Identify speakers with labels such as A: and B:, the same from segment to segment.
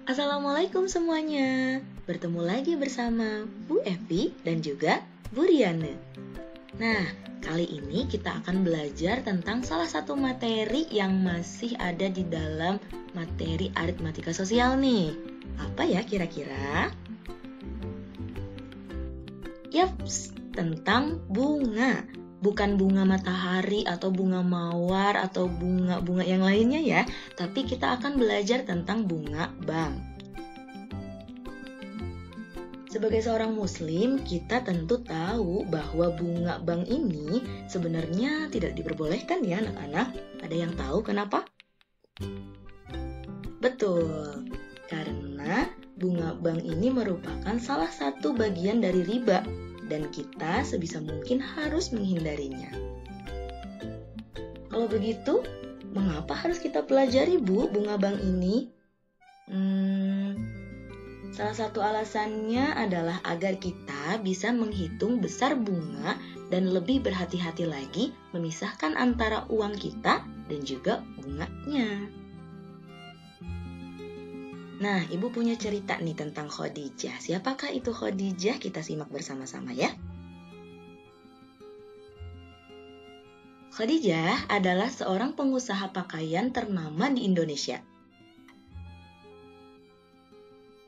A: Assalamualaikum semuanya. Bertemu lagi bersama Bu Evi dan juga Bu Riana. Nah, kali ini kita akan belajar tentang salah satu materi yang masih ada di dalam materi aritmatika sosial nih. Apa ya kira-kira? Yaps, tentang bunga. Bukan bunga matahari atau bunga mawar atau bunga-bunga yang lainnya ya, tapi kita akan belajar tentang bunga bang. Sebagai seorang muslim, kita tentu tahu bahwa bunga bang ini sebenarnya tidak diperbolehkan ya anak-anak. Ada yang tahu kenapa? Betul, karena bunga bang ini merupakan salah satu bagian dari riba. Dan kita sebisa mungkin harus menghindarinya. Kalau begitu, mengapa harus kita pelajari Bu bunga bang ini? Salah satu alasannya adalah agar kita bisa menghitung besar bunga dan lebih berhati-hati lagi memisahkan antara uang kita dan juga bunganya. Nah, Ibu punya cerita nih tentang Khadijah. Siapakah itu Khadijah? Kita simak bersama-sama ya. Khadijah adalah seorang pengusaha pakaian ternama di Indonesia.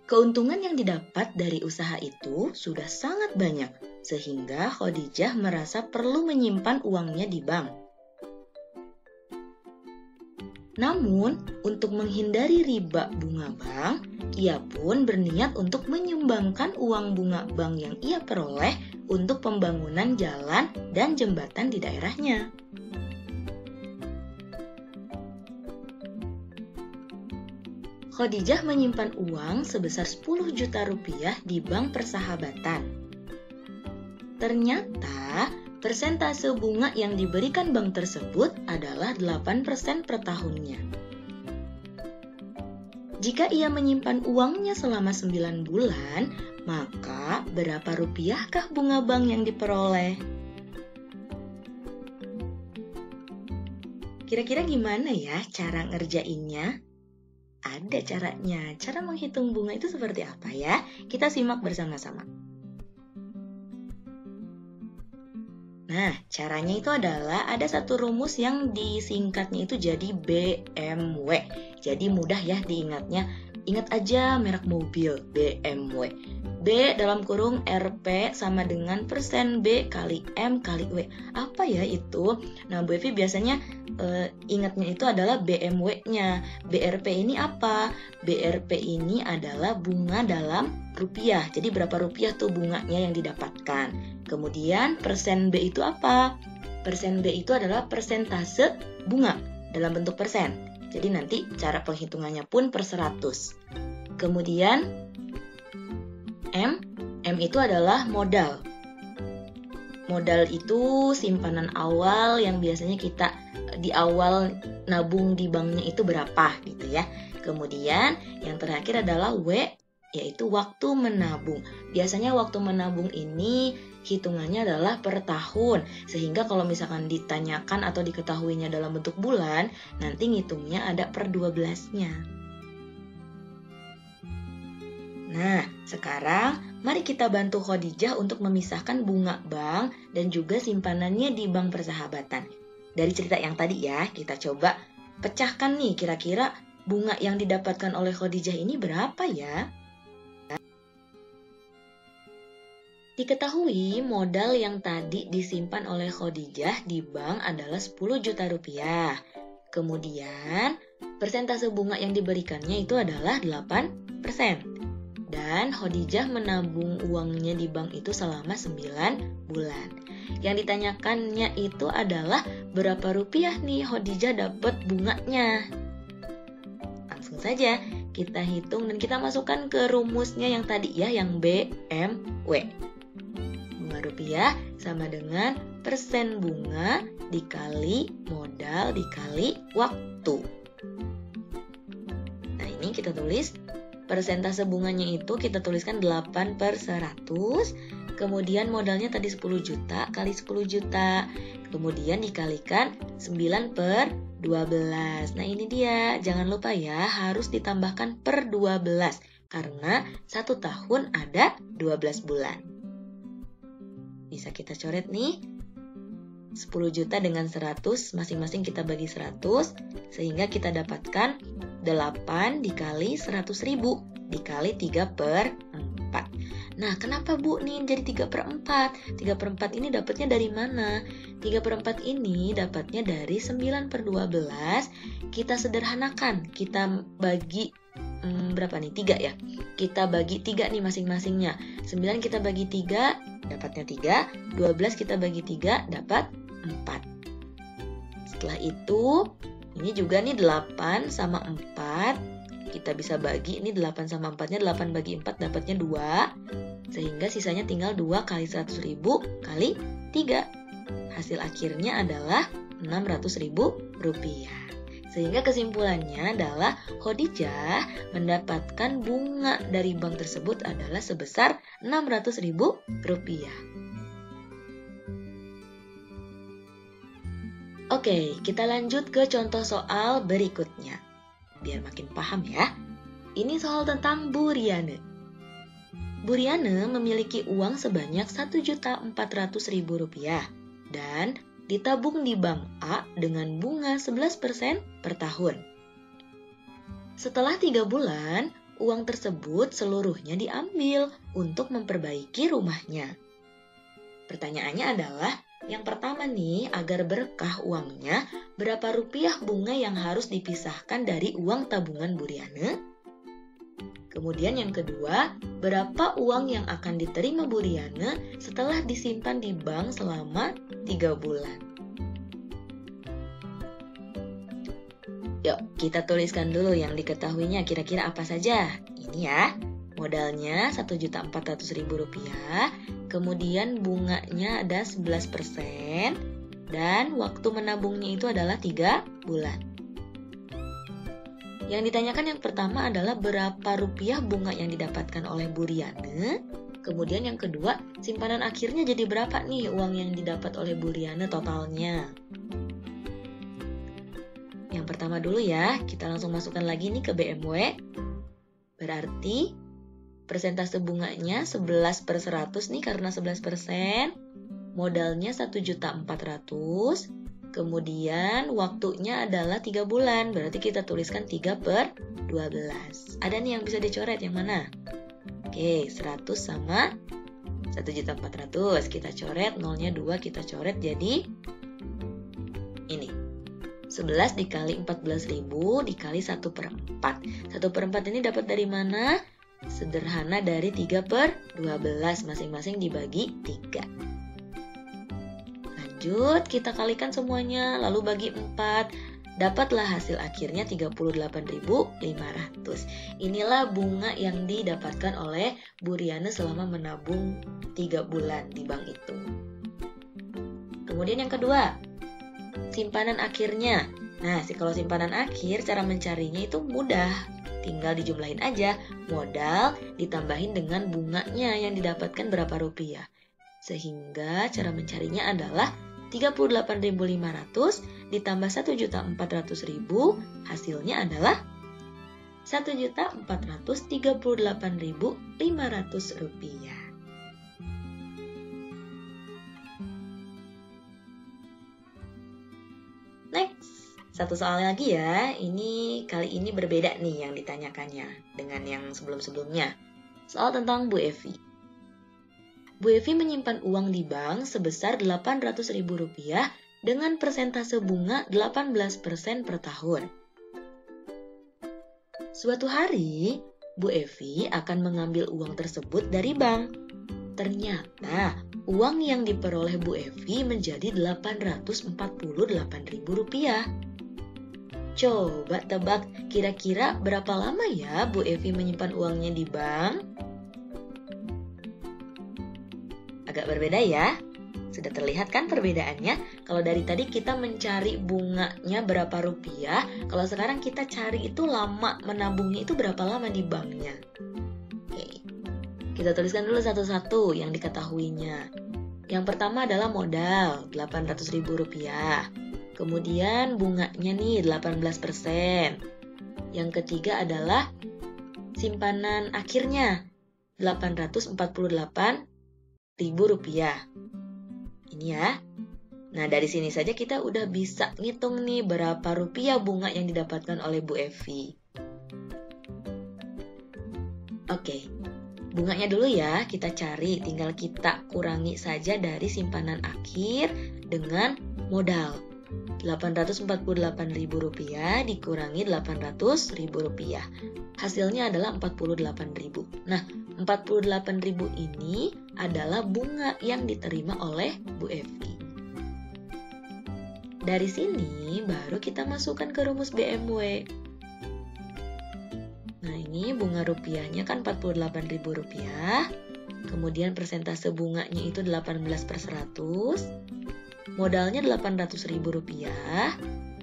A: Keuntungan yang didapat dari usaha itu sudah sangat banyak, sehingga Khadijah merasa perlu menyimpan uangnya di bank. Namun, untuk menghindari riba bunga bank, ia pun berniat untuk menyumbangkan uang bunga bank yang ia peroleh untuk pembangunan jalan dan jembatan di daerahnya. Khadijah menyimpan uang sebesar 10 juta rupiah di Bank Persahabatan. Ternyata, persentase bunga yang diberikan bank tersebut adalah 8% per tahunnya. Jika ia menyimpan uangnya selama 9 bulan, maka berapa rupiahkah bunga bank yang diperoleh? Kira-kira gimana ya cara ngerjainnya? Ada caranya. Cara menghitung bunga itu seperti apa ya? Kita simak bersama-sama. Nah, caranya itu adalah ada satu rumus yang disingkatnya itu jadi BMW. Jadi mudah ya diingatnya. Ingat aja merek mobil BMW. B dalam kurung Rp sama dengan persen B kali M kali W. Apa ya itu? Nah, Bu Evi biasanya ingatnya itu adalah BMW-nya. BRP ini apa? BRP ini adalah bunga dalam rupiah. Jadi berapa rupiah tuh bunganya yang didapatkan. Kemudian persen B itu apa? Persen B itu adalah persentase bunga dalam bentuk persen. Jadi nanti cara penghitungannya pun per 100. Kemudian M itu adalah modal. Modal itu simpanan awal yang biasanya kita di awal nabung di banknya itu berapa gitu ya. Kemudian yang terakhir adalah W, yaitu waktu menabung. Biasanya waktu menabung ini hitungannya adalah per tahun, sehingga kalau misalkan ditanyakan atau diketahuinya dalam bentuk bulan, nanti ngitungnya ada per 12-nya. Nah, sekarang mari kita bantu Khadijah untuk memisahkan bunga bank dan juga simpanannya di Bank Persahabatan. Dari cerita yang tadi ya, kita coba pecahkan nih kira-kira bunga yang didapatkan oleh Khadijah ini berapa ya? Diketahui modal yang tadi disimpan oleh Khadijah di bank adalah 10 juta rupiah. Kemudian, persentase bunga yang diberikannya itu adalah 8%. Dan Khadijah menabung uangnya di bank itu selama 9 bulan. Yang ditanyakannya itu adalah berapa rupiah nih Khadijah dapat bunganya. Langsung saja kita hitung dan kita masukkan ke rumusnya yang tadi ya, yang BMW. Bunga rupiah sama dengan persen bunga dikali modal dikali waktu. Nah, ini kita tulis persentase bunganya itu kita tuliskan 8/100, kemudian modalnya tadi 10 juta kali 10 juta, kemudian dikalikan 9 per 12. Nah ini dia, jangan lupa ya harus ditambahkan per 12 karena 1 tahun ada 12 bulan. Bisa kita coret nih, 10 juta dengan 100, masing-masing kita bagi 100, sehingga kita dapatkan 8 dikali 100.000 dikali 3 per 4. Nah, kenapa Bu nih jadi 3 per 4? 3 per 4 ini dapatnya dari mana? 3 per 4 ini dapatnya dari 9 per 12. Kita sederhanakan, kita bagi berapa nih? 3 ya? Kita bagi 3 nih masing-masingnya. 9 kita bagi 3, dapatnya 3. 12 kita bagi 3, dapat 4. Setelah itu, ini juga nih 8 sama 4. Kita bisa bagi, ini 8 sama 4-nya, 8 bagi 4 dapatnya 2. Sehingga sisanya tinggal 2 kali 100.000 kali 3. Hasil akhirnya adalah 600.000 rupiah. Sehingga kesimpulannya adalah Khadijah mendapatkan bunga dari bank tersebut adalah sebesar 600.000 rupiah. Oke, kita lanjut ke contoh soal berikutnya. Biar makin paham ya. Ini soal tentang Bu Riane. Bu Riane memiliki uang sebanyak 1.400.000 rupiah dan ditabung di bank A dengan bunga 11% per tahun. Setelah 3 bulan, uang tersebut seluruhnya diambil untuk memperbaiki rumahnya. Pertanyaannya adalah, yang pertama nih, agar berkah uangnya, berapa rupiah bunga yang harus dipisahkan dari uang tabungan Bu Riane? Kemudian yang kedua, berapa uang yang akan diterima Bu Riane setelah disimpan di bank selama 3 bulan? Yuk, kita tuliskan dulu yang diketahuinya kira-kira apa saja. Ini ya, modalnya 1.400.000 rupiah, kemudian bunganya ada 11%, dan waktu menabungnya itu adalah 3 bulan. Yang ditanyakan yang pertama adalah berapa rupiah bunga yang didapatkan oleh Bu Riane. Kemudian yang kedua, simpanan akhirnya jadi berapa nih uang yang didapat oleh Bu Riane totalnya. Yang pertama dulu ya, kita langsung masukkan lagi nih ke BMW. Berarti persentase bunganya 11 per 100 nih karena 11%. Modalnya 1.400.000. Kemudian waktunya adalah 3 bulan, berarti kita tuliskan 3 per 12. Ada nih yang bisa dicoret, yang mana? Oke, 100 sama 1.400. Kita coret, nolnya 2 kita coret jadi ini. 11 dikali 14.000 dikali 1 per 4. 1 per 4 ini dapat dari mana? Sederhana dari 3 per 12, masing-masing dibagi 3. Lanjut, kita kalikan semuanya, lalu bagi 4. Dapatlah hasil akhirnya 38.500. Inilah bunga yang didapatkan oleh Bu Riane selama menabung 3 bulan di bank itu. Kemudian yang kedua, simpanan akhirnya. Nah, kalau simpanan akhir, cara mencarinya itu mudah. Tinggal dijumlahin aja, modal ditambahin dengan bunganya yang didapatkan berapa rupiah. Sehingga cara mencarinya adalah 38.500 ditambah 1.400.000, hasilnya adalah 1.438.500 rupiah. Next, satu soal lagi ya. Kali ini berbeda nih yang ditanyakannya dengan yang sebelum-sebelumnya. Soal tentang Bu Evi. Bu Evi menyimpan uang di bank sebesar Rp800.000 dengan persentase bunga 18% per tahun. Suatu hari, Bu Evi akan mengambil uang tersebut dari bank. Ternyata, uang yang diperoleh Bu Evi menjadi Rp848.000. Coba tebak, kira-kira berapa lama ya Bu Evi menyimpan uangnya di bank? Agak berbeda ya. Sudah terlihat kan perbedaannya? Kalau dari tadi kita mencari bunganya berapa rupiah, kalau sekarang kita cari itu lama menabungnya itu berapa lama di banknya. Oke, Kita tuliskan dulu satu-satu yang diketahuinya. Yang pertama adalah modal, Rp800.000. Kemudian bunganya nih 18%. Yang ketiga adalah simpanan akhirnya, Rp848.000. Ini ya. Nah, dari sini saja kita udah bisa ngitung nih berapa rupiah bunga yang didapatkan oleh Bu Evi. Oke, bunganya dulu ya kita cari, tinggal kita kurangi saja dari simpanan akhir dengan modal. Rp848.000 dikurangi Rp800.000. Hasilnya adalah Rp48.000. Nah, Rp48.000 ini adalah bunga yang diterima oleh Bu Evi. Dari sini baru kita masukkan ke rumus BMW. Nah, ini bunga rupiahnya kan Rp48.000. Kemudian persentase bunganya itu 18%. Modalnya Rp800.000.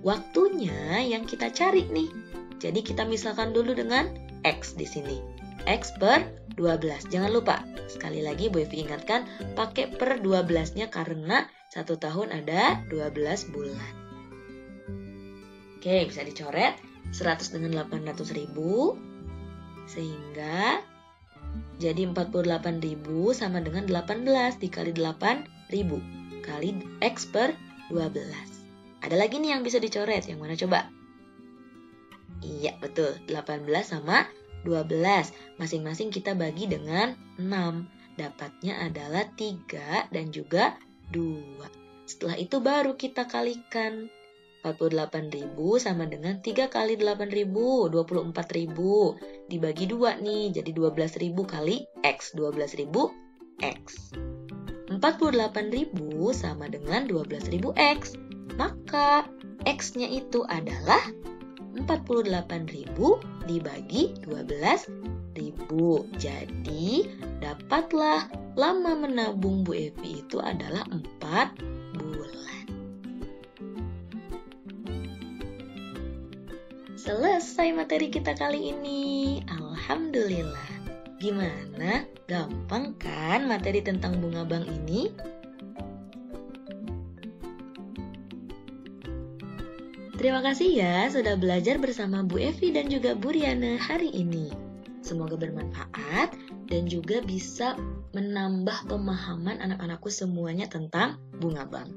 A: Waktunya yang kita cari nih. Jadi kita misalkan dulu dengan X di sini. X per 12. Jangan lupa, sekali lagi Bu Evi ingatkan, pakai per 12-nya karena 1 tahun ada 12 bulan. Oke, bisa dicoret 100 dengan 800.000. Sehingga jadi 48.000 sama dengan 18 dikali 8.000 kali X per 12. Ada lagi nih yang bisa dicoret, yang mana coba? Iya, betul. 18 sama 12. Masing-masing kita bagi dengan 6. Dapatnya adalah 3 dan juga 2. Setelah itu baru kita kalikan. 48.000 sama dengan 3 kali 8.000, 24.000. Dibagi 2 nih, jadi 12.000 kali X. 12.000 X. 48.000 sama dengan 12.000 X. Maka X-nya itu adalah 48.000 dibagi 12.000. Jadi dapatlah lama menabung Bu Evi itu adalah 4 bulan. Selesai materi kita kali ini. Alhamdulillah. Gimana? Gampang kan materi tentang bunga bank ini? Terima kasih ya sudah belajar bersama Bu Evi dan juga Bu Riana hari ini. Semoga bermanfaat dan juga bisa menambah pemahaman anak-anakku semuanya tentang bunga bank.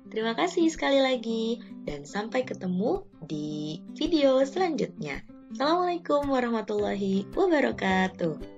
A: Terima kasih sekali lagi dan sampai ketemu di video selanjutnya. Assalamualaikum warahmatullahi wabarakatuh.